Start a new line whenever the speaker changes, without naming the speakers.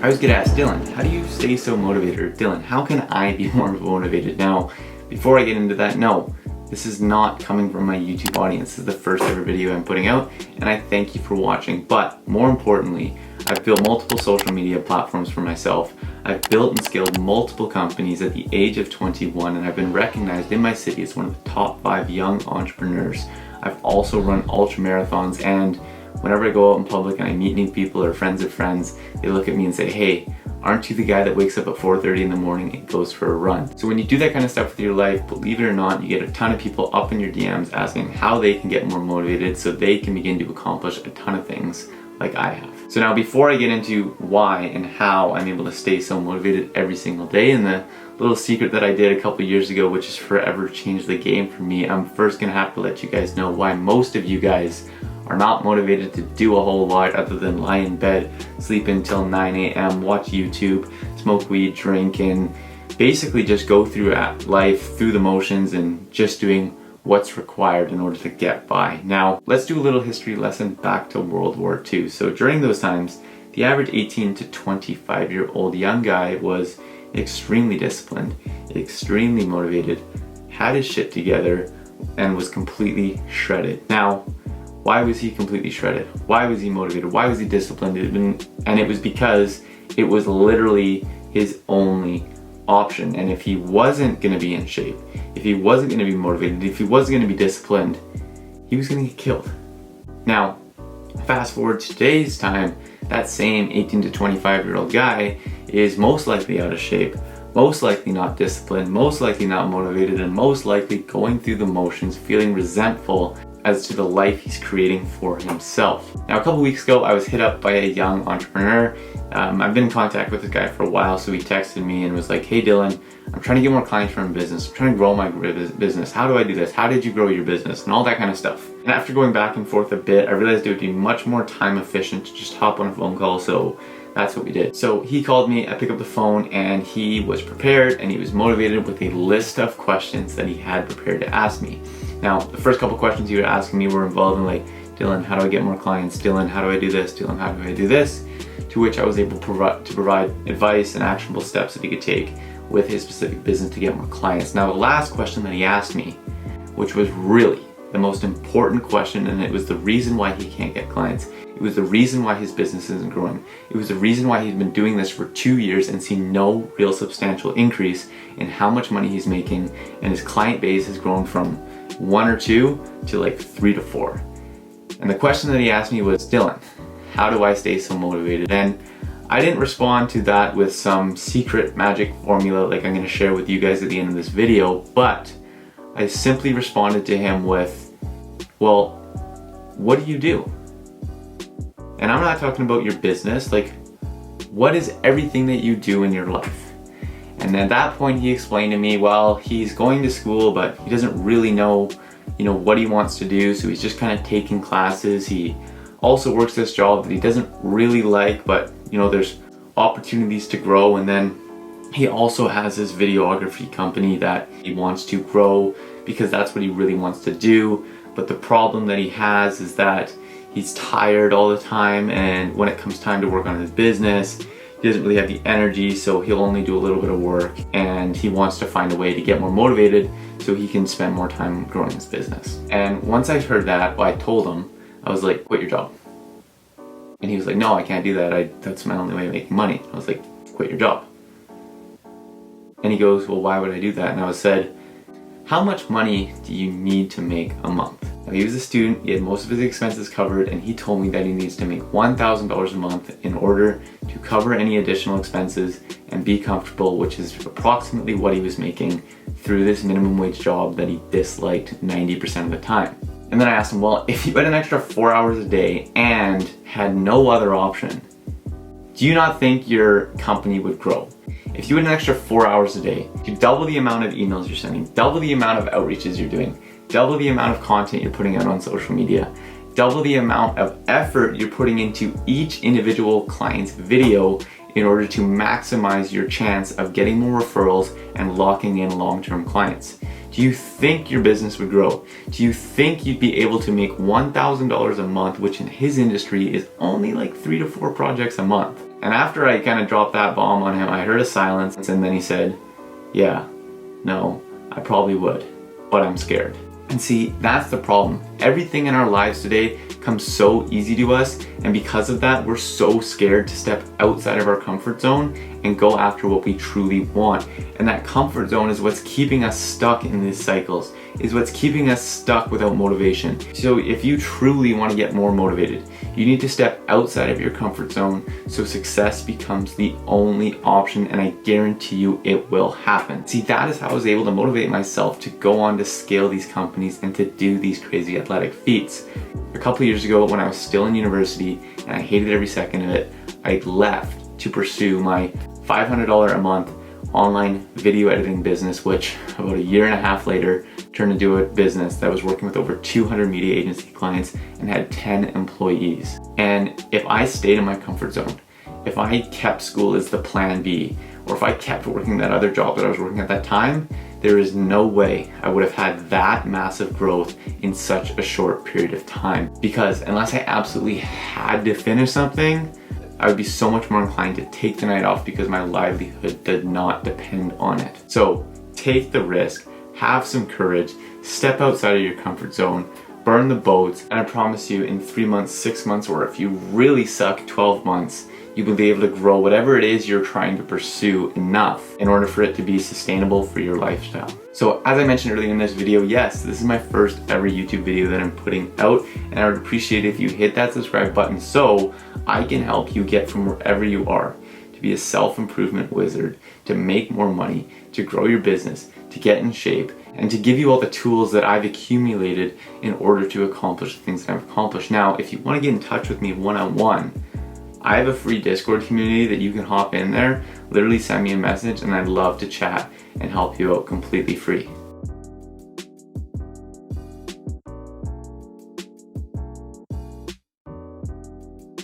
I was gonna ask Dylan, how do you stay so motivated? Or Dylan, how can I be more motivated? Now, before I get into that, no, this is not coming from my YouTube audience. This is the first ever video I'm putting out, and I thank you for watching. But more importantly, I've built multiple social media platforms for myself. I've built and scaled multiple companies at the age of 21, and I've been recognized in my city as one of the top 5 young entrepreneurs. I've also run ultra marathons, and whenever I go out in public and I meet new people or friends of friends, they look at me and say, hey, aren't you the guy that wakes up at 4:30 in the morning and goes for a run? So when you do that kind of stuff with your life, believe it or not, you get a ton of people up in your DMs asking how they can get more motivated so they can begin to accomplish a ton of things like I have. So now before I get into why and how I'm able to stay so motivated every single day, and the little secret that I did a couple years ago, which has forever changed the game for me, I'm first gonna have to let you guys know why most of you guys are not motivated to do a whole lot other than lie in bed, sleep until 9 a.m., watch YouTube, smoke weed, drink, and basically just go through life through the motions and just doing what's required in order to get by. Now, let's do a little history lesson back to World War II. So during those times, the average 18 to 25-year-old young guy was extremely disciplined, extremely motivated, had his shit together, and was completely shredded. Now, why was he completely shredded? Why was he motivated? Why was he disciplined? And it was because it was literally his only option. And if he wasn't gonna be in shape, if he wasn't gonna be motivated, if he wasn't gonna be disciplined, he was gonna get killed. Now, fast forward to today's time, that same 18 to 25-year-old guy is most likely out of shape, most likely not disciplined, most likely not motivated, and most likely going through the motions, feeling resentful as to the life he's creating for himself. Now, a couple weeks ago, I was hit up by a young entrepreneur. I've been in contact with this guy for a while, so he texted me and was like, hey Dylan, I'm trying to get more clients for my business. I'm trying to grow my business. How do I do this? How did you grow your business? And all that kind of stuff. And after going back and forth a bit, I realized it would be much more time efficient to just hop on a phone call, so that's what we did. So he called me, I picked up the phone, and he was prepared and he was motivated with a list of questions that he had prepared to ask me. Now, the first couple questions he was asking me were involving like, Dylan, how do I get more clients? Dylan, how do I do this? Dylan, how do I do this? To which I was able to provide advice and actionable steps that he could take with his specific business to get more clients. Now, the last question that he asked me, which was really the most important question, and it was the reason why he can't get clients. It was the reason why his business isn't growing. It was the reason why he's been doing this for 2 years and seen no real substantial increase in how much money he's making, and his client base has grown from 1 or 2 to like 3 to 4. And the question that he asked me was, Dylan, how do I stay so motivated? And I didn't respond to that with some secret magic formula like I'm gonna share with you guys at the end of this video, but I simply responded to him with, well, what do you do? And I'm not talking about your business, like, what is everything that you do in your life? And at that point he explained to me, well, he's going to school, but he doesn't really know, what he wants to do, so he's just kind of taking classes. He also works this job that he doesn't really like, but there's opportunities to grow. And then he also has his videography company that he wants to grow because that's what he really wants to do. But the problem that he has is that he's tired all the time, and when it comes time to work on his business, he doesn't really have the energy, so he'll only do a little bit of work, and he wants to find a way to get more motivated so he can spend more time growing his business. And once I heard that, I told him, I was like, quit your job. And he was like, no, I can't do that. That's my only way of making money. I was like, quit your job. And he goes, well, why would I do that? And I said, how much money do you need to make a month? Now, he was a student, he had most of his expenses covered, and he told me that he needs to make $1,000 a month in order to cover any additional expenses and be comfortable, which is approximately what he was making through this minimum wage job that he disliked 90% of the time. And then I asked him, well, if you had an extra 4 hours a day and had no other option, do you not think your company would grow? If you had an extra 4 hours a day, you double the amount of emails you're sending, double the amount of outreaches you're doing, double the amount of content you're putting out on social media, double the amount of effort you're putting into each individual client's video in order to maximize your chance of getting more referrals and locking in long-term clients. Do you think your business would grow? Do you think you'd be able to make $1,000 a month, which in his industry is only like 3 to 4 projects a month? And after I kind of dropped that bomb on him, I heard a silence, and then he said, yeah, no, I probably would, but I'm scared. And see, that's the problem. Everything in our lives today comes so easy to us, and because of that, we're so scared to step outside of our comfort zone and go after what we truly want. And that comfort zone is what's keeping us stuck in these cycles, is what's keeping us stuck without motivation. So if you truly want to get more motivated, you need to step outside of your comfort zone so success becomes the only option, and I guarantee you it will happen. See, that is how I was able to motivate myself to go on to scale these companies and to do these crazy athletic feats. A couple years ago, when I was still in university and I hated every second of it, I left to pursue my $500 a month online video editing business, which about a year and a half later turned into a business that was working with over 200 media agency clients and had 10 employees. And if I stayed in my comfort zone, if I kept school as the plan B, or if I kept working that other job that I was working at that time, there is no way I would have had that massive growth in such a short period of time. Because unless I absolutely had to finish something, I would be so much more inclined to take the night off because my livelihood did not depend on it. So take the risk, have some courage, step outside of your comfort zone, burn the boats, and I promise you in 3 months, 6 months, or if you really suck, 12 months, you will be able to grow whatever it is you're trying to pursue enough in order for it to be sustainable for your lifestyle. So as I mentioned earlier in this video, yes, this is my first ever YouTube video that I'm putting out, and I would appreciate if you hit that subscribe button so I can help you get from wherever you are to be a self-improvement wizard, to make more money, to grow your business, to get in shape, and to give you all the tools that I've accumulated in order to accomplish the things that I've accomplished. Now, if you want to get in touch with me one-on-one, I have a free Discord community that you can hop in there, literally send me a message, and I'd love to chat and help you out completely free.